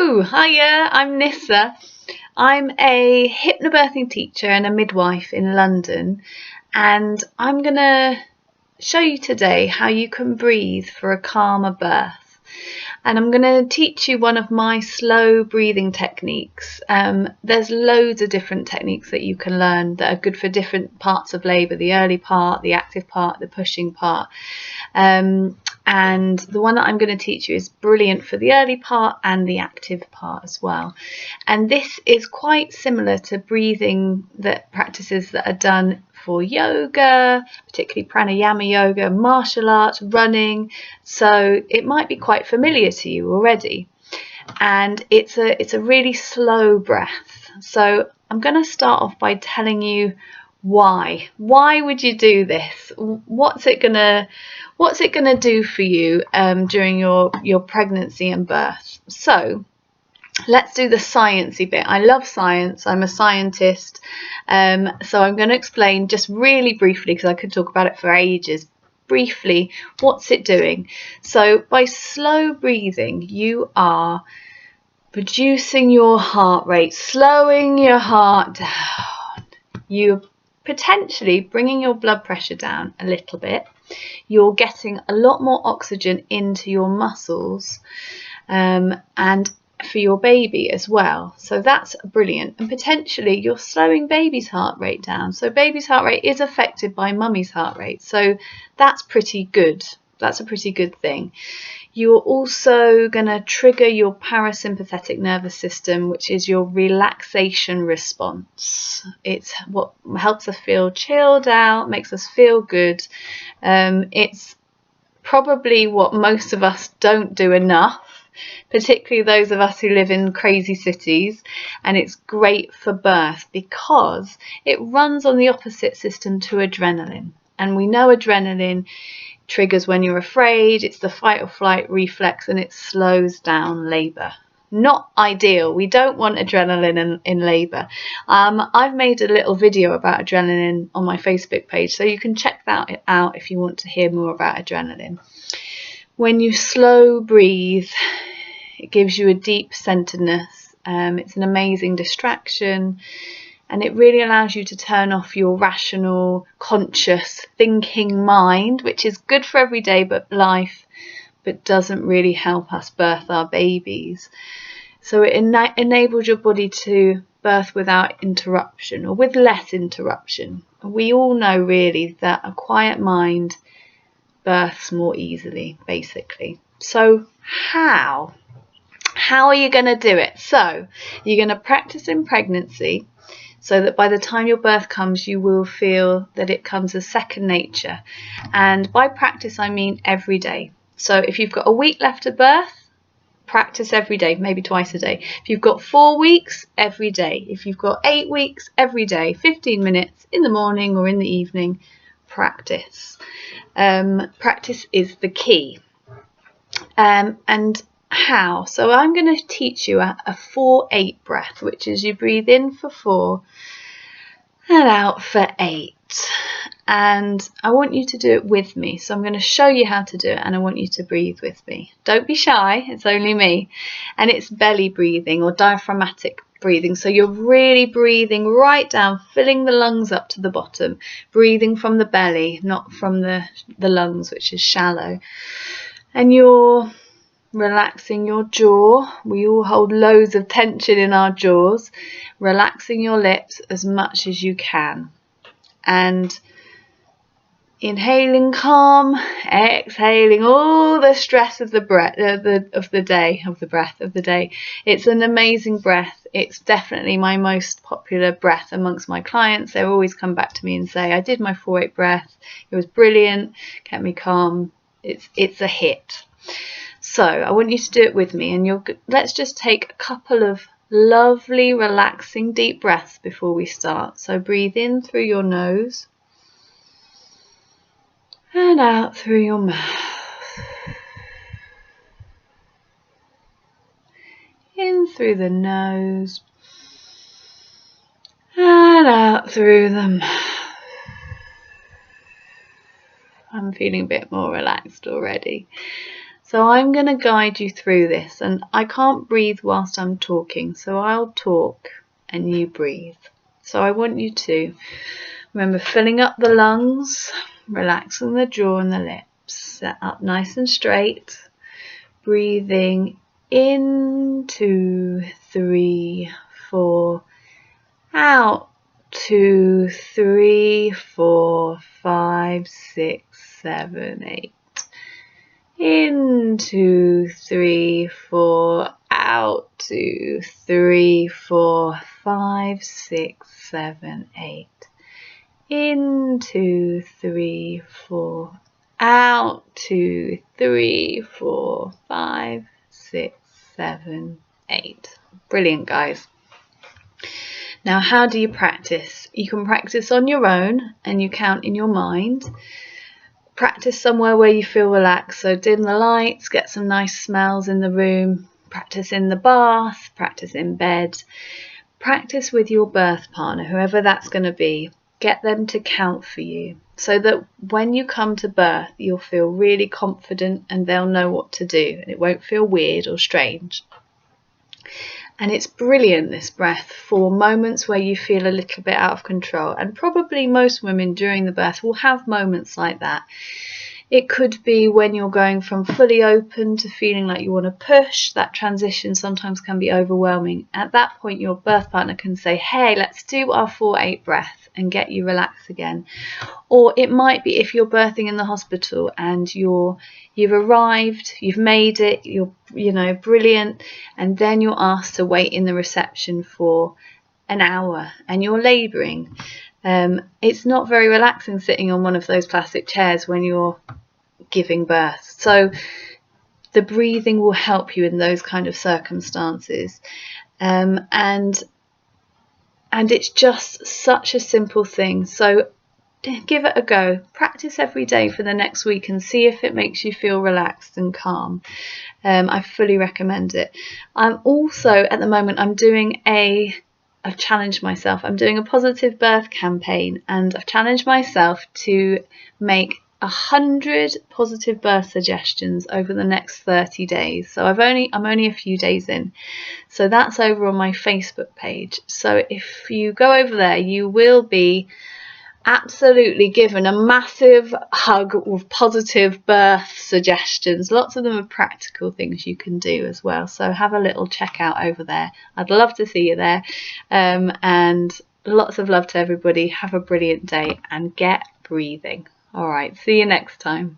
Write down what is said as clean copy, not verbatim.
Hello, hiya, I'm Nissa. I'm a hypnobirthing teacher and a midwife in London, and I'm going to show you today how you can breathe for a calmer birth. And I'm going to teach you one of my slow breathing techniques. There's loads of different techniques that you can learn that are good for different parts of labour, the early part, the active part, the pushing part. And the one that I'm going to teach you is brilliant for the early part and the active part as well. And this is quite similar to breathing practices that are done for yoga, particularly pranayama yoga, martial arts, running. So it might be quite familiar to you already. And it's a really slow breath. So I'm going to start off by telling you why. Why would you do this? What's it gonna do for you during your pregnancy and birth? So let's do the sciencey bit. I love science. I'm a scientist. So I'm going to explain just really briefly, because I could talk about it for ages. Briefly, what's it doing? So by slow breathing, you are reducing your heart rate, slowing your heart down. You're potentially bringing your blood pressure down a little bit. You're getting a lot more oxygen into your muscles, and for your baby as well. So that's brilliant. And potentially you're slowing baby's heart rate down. So baby's heart rate is affected by mummy's heart rate. So that's pretty good. That's a pretty good thing. You're also going to trigger your parasympathetic nervous system, which is your relaxation response. It's what helps us feel chilled out, makes us feel good. It's probably what most of us don't do enough, particularly those of us who live in crazy cities, and it's great for birth because it runs on the opposite system to adrenaline. And we know adrenaline triggers when you're afraid. It's the fight or flight reflex, and it slows down labour. Not ideal. We don't want adrenaline in labour. I've made a little video about adrenaline on my Facebook page, so you can check that out if you want to hear more about adrenaline. When you slow breathe, it gives you a deep centeredness. It's an amazing distraction, and it really allows you to turn off your rational, conscious thinking mind, which is good for everyday life, but doesn't really help us birth our babies. So it enables your body to birth without interruption, or with less interruption. We all know really that a quiet mind births more easily, basically. So how are you going to do it? So you're going to practice in pregnancy, so that by the time your birth comes, you will feel that it comes as second nature. And by practice, I mean every day. So if you've got a week left of birth, practice every day, maybe twice a day. If you've got 4 weeks, every day. If you've got 8 weeks, every day, 15 minutes in the morning or in the evening, practice. Practice is the key. And how? So I'm going to teach you a 4-8 breath, which is you breathe in for 4 and out for 8. And I want you to do it with me. So I'm going to show you how to do it, and I want you to breathe with me. Don't be shy, it's only me. And it's belly breathing or diaphragmatic breathing. So you're really breathing right down, filling the lungs up to the bottom, breathing from the belly, not from the lungs, which is shallow. And you're relaxing your jaw. We all hold loads of tension in our jaws. Relaxing your lips as much as you can. And inhaling calm, exhaling all the stress of the breath of the day. It's an amazing breath. It's definitely my most popular breath amongst my clients. They always come back to me and say, I did my 4-8 breath. It was brilliant, kept me calm. It's a hit. So I want you to do it with me, and let's just take a couple of lovely, relaxing, deep breaths before we start. So breathe in through your nose and out through your mouth. In through the nose and out through the mouth. I'm feeling a bit more relaxed already. So I'm going to guide you through this, and I can't breathe whilst I'm talking, so I'll talk and you breathe. So I want you to remember filling up the lungs, relaxing the jaw and the lips, set up nice and straight, breathing in 2, 3, 4, out 2, 3, 4, 5, 6, 7, 8. In 2, 3, 4, out 2, 3, 4, 5, 6, 7, 8. In 2, 3, 4, out 2, 3, 4, 5, 6, 7, 8. Brilliant, guys. Now, how do you practice? You can practice on your own and you count in your mind. Practice somewhere where you feel relaxed. So dim the lights, get some nice smells in the room. Practice in the bath, practice in bed. Practice with your birth partner, whoever that's going to be. Get them to count for you so that when you come to birth, you'll feel really confident and they'll know what to do. And it won't feel weird or strange. And it's brilliant, this breath, for moments where you feel a little bit out of control. And probably most women during the birth will have moments like that. It could be when you're going from fully open to feeling like you want to push. That transition sometimes can be overwhelming. At that point, your birth partner can say, hey, let's do our 4-8 breath and get you relaxed again. Or it might be if you're birthing in the hospital and you've arrived, you've made it, you're brilliant, and then you're asked to wait in the reception for an hour and you're labouring. It's not very relaxing sitting on one of those plastic chairs when you're giving birth. So the breathing will help you in those kind of circumstances. And it's just such a simple thing. So give it a go. Practice every day for the next week and see if it makes you feel relaxed and calm. I fully recommend it. I'm also, at the moment, I've challenged myself. I'm doing a positive birth campaign, and I've challenged myself to make 100 positive birth suggestions over the next 30 days. So I'm only a few days in. So that's over on my Facebook page. So if you go over there, you will be absolutely given a massive hug of positive birth suggestions. Lots of them are practical things you can do as well. So have a little check out over there. I'd love to see you there. And lots of love to everybody. Have a brilliant day and get breathing. All right, see you next time.